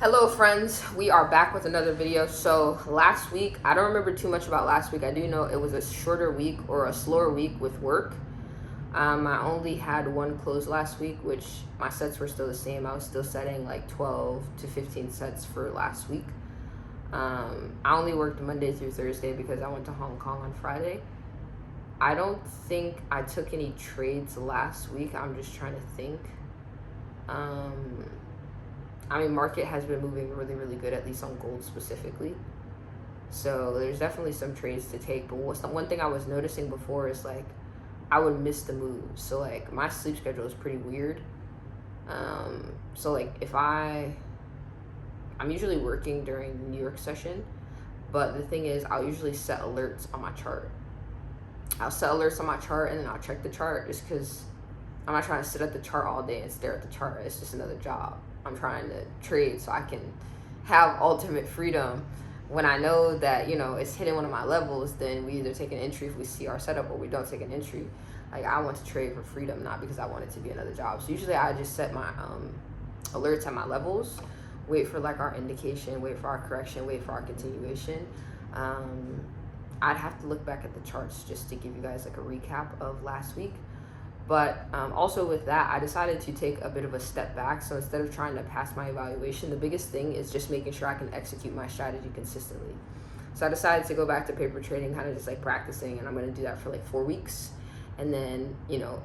Hello friends, we are back with another video. So last week, I don't remember too much about last week. I do know it was a shorter week or a slower week with work. I only had one close last week, which my sets were still the same. I was still setting like 12 to 15 sets for last week. I only worked Monday through Thursday because I went to Hong Kong on Friday. I don't think I took any trades last week. I'm just trying to think. Market has been moving really good, at least on gold specifically. So there's definitely some trades to take. But one thing I was noticing before is like I would miss the moves. So like my sleep schedule is pretty weird. So like if I'm usually working during the New York session, but the thing is I'll usually set alerts on my chart. I'll set alerts on my chart and then I'll check the chart just because I'm not trying to sit at the chart all day and stare at the chart. It's just another job. I'm trying to trade so I can have ultimate freedom. When I know that, it's hitting one of my levels, then we either take an entry if we see our setup or we don't take an entry. Like I want to trade for freedom, not because I want it to be another job. So usually I just set my alerts at my levels, wait for like our indication, wait for our correction, wait for our continuation. I'd have to look back at the charts just to give you guys like a recap of last week. But also with that, I decided to take a bit of a step back. So instead of trying to pass my evaluation, the biggest thing is just making sure I can execute my strategy consistently. So I decided to go back to paper trading, kind of just like practicing, and I'm going to do that for like 4 weeks. And then,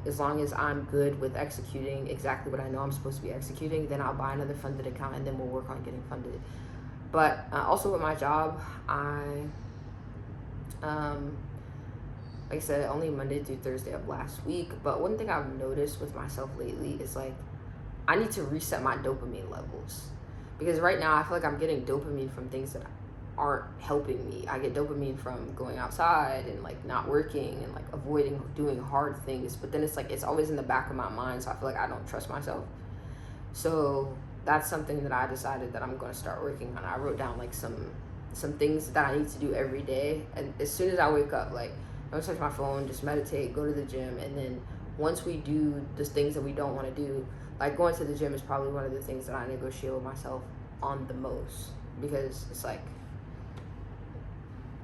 as long as I'm good with executing exactly what I know I'm supposed to be executing, then I'll buy another funded account and then we'll work on getting funded. But also with my job, like I said, only Monday through Thursday of last week. But one thing I've noticed with myself lately is like, I need to reset my dopamine levels. Because right now I feel like I'm getting dopamine from things that aren't helping me. I get dopamine from going outside and like not working and like avoiding doing hard things. But then it's like, it's always in the back of my mind. So I feel like I don't trust myself. So that's something that I decided that I'm going to start working on. I wrote down like some things that I need to do every day. And as soon as I wake up, like, don't touch my phone, just meditate, go to the gym, and then once we do the things that we don't want to do, like going to the gym is probably one of the things that I negotiate with myself on the most, because it's like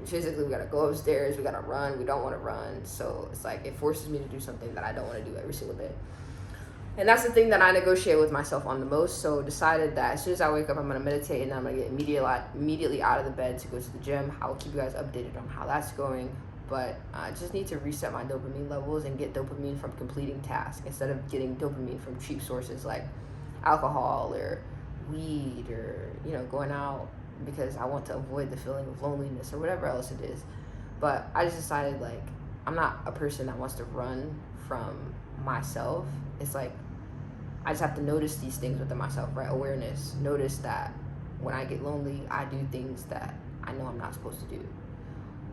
physically we gotta go upstairs, we gotta run, we don't want to run, so it's like it forces me to do something that I don't want to do every single day. And that's the thing that I negotiate with myself on the most. So decided that as soon as I wake up, I'm going to meditate and then I'm going to get immediately out of the bed to go to the gym. I will keep you guys updated on how that's going. But I just need to reset my dopamine levels and get dopamine from completing tasks instead of getting dopamine from cheap sources like alcohol or weed or, going out because I want to avoid the feeling of loneliness or whatever else it is. But I just decided like I'm not a person that wants to run from myself. It's like I just have to notice these things within myself, right? Awareness. Notice that when I get lonely, I do things that I know I'm not supposed to do.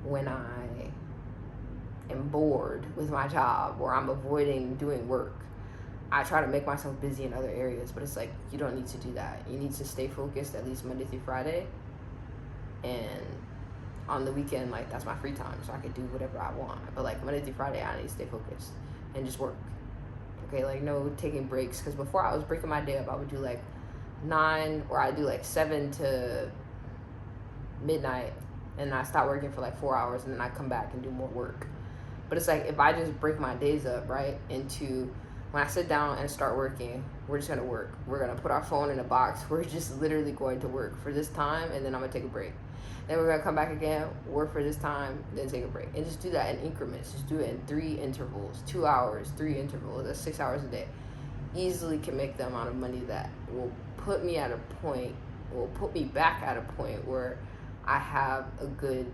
When I am bored with my job or I'm avoiding doing work, I try to make myself busy in other areas, but it's like you don't need to do that. You need to stay focused at least Monday through Friday. And on the weekend, like that's my free time, so I can do whatever I want. But like Monday through Friday, I need to stay focused and just work. Okay, like no taking breaks, because before I was breaking my day up, I would do like 9 or I do like 7 to midnight, and I stop working for like 4 hours, and then I come back and do more work. But it's like if I just break my days up, right, into when I sit down and start working, we're just gonna work. We're gonna put our phone in a box. We're just literally going to work for this time, and then I'm gonna take a break. Then we're gonna come back again, work for this time, then take a break. And just do that in increments. Just do it in 3 intervals, 2 hours, 3 intervals. That's 6 hours a day. Easily can make the amount of money that will put me back at a point where I have a good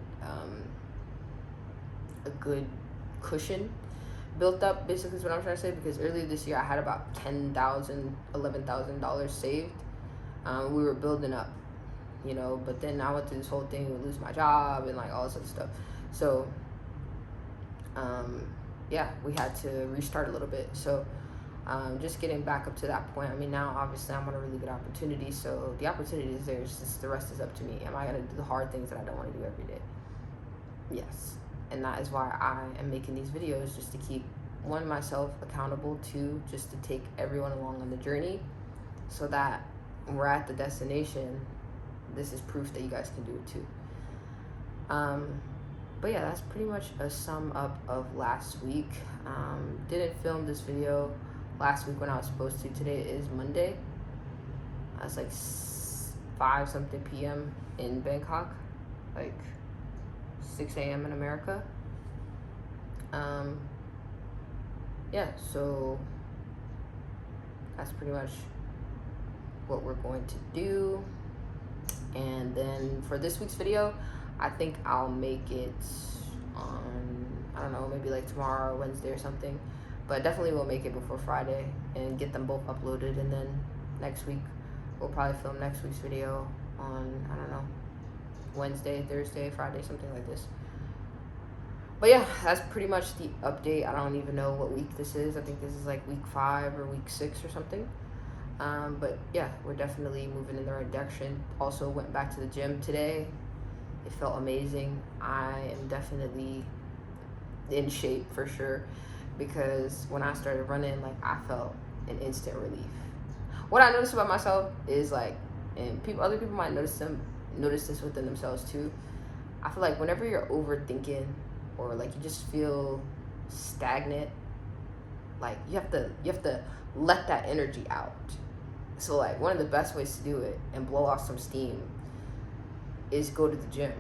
cushion built up, basically is what I'm trying to say, because earlier this year I had about $10,000, $11,000 saved. We were building up, but then I went through this whole thing with losing my job and like all this other stuff. So we had to restart a little bit. So just getting back up to that point. Now obviously I'm on a really good opportunity, so the opportunity is there. It's just the rest is up to me. Am I gonna do the hard things that I don't want to do every day? Yes. And that is why I am making these videos, just to keep myself accountable, 2, just to take everyone along on the journey, so that we're at the destination, this is proof that you guys can do it too. But yeah, that's pretty much a sum up of last week. Didn't film this video last week when I was supposed to. Today is Monday. It's like 5 something p.m. in Bangkok, like 6 a.m. in America. Yeah, so that's pretty much what we're going to do. And then for this week's video, I think I'll make it on, I don't know, maybe like tomorrow or Wednesday or something, but definitely we'll make it before Friday and get them both uploaded. And then next week we'll probably film next week's video on, I don't know, Wednesday, Thursday, Friday, something like this. But yeah, that's pretty much the update. I don't even know what week this is. I think this is like week 5 or week 6 or something. But yeah, we're definitely moving in the right direction. Also went back to the gym today. It felt amazing. I am definitely in shape for sure, because when I started running, like, I felt an instant relief. What I noticed about myself is, like, and other people might notice this within themselves too. I feel like whenever you're overthinking, or like you just feel stagnant, like you have to let that energy out. So like one of the best ways to do it and blow off some steam is go to the gym,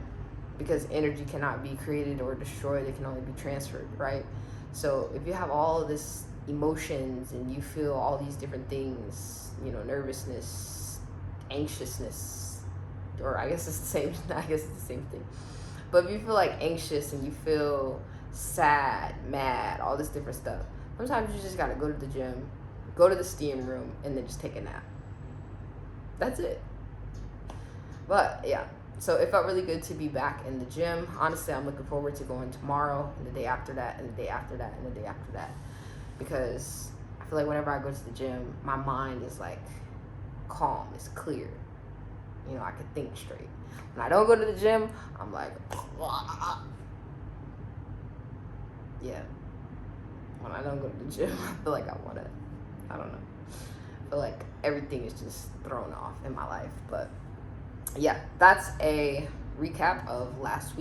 because energy cannot be created or destroyed, it can only be transferred, right? So if you have all of this emotions and you feel all these different things, you know, nervousness, anxiousness, or I guess it's the same thing. But if you feel like anxious and you feel sad, mad, all this different stuff, sometimes you just gotta go to the gym, go to the steam room, and then just take a nap. That's it. But yeah, so it felt really good to be back in the gym. Honestly, I'm looking forward to going tomorrow and the day after that and the day after that and the day after that, because I feel like whenever I go to the gym, my mind is like calm, it's clear. You know, I can think straight. When I don't go to the gym, I'm like, yeah. When I don't go to the gym, I feel like I don't know. I feel like everything is just thrown off in my life. But yeah, that's a recap of last week.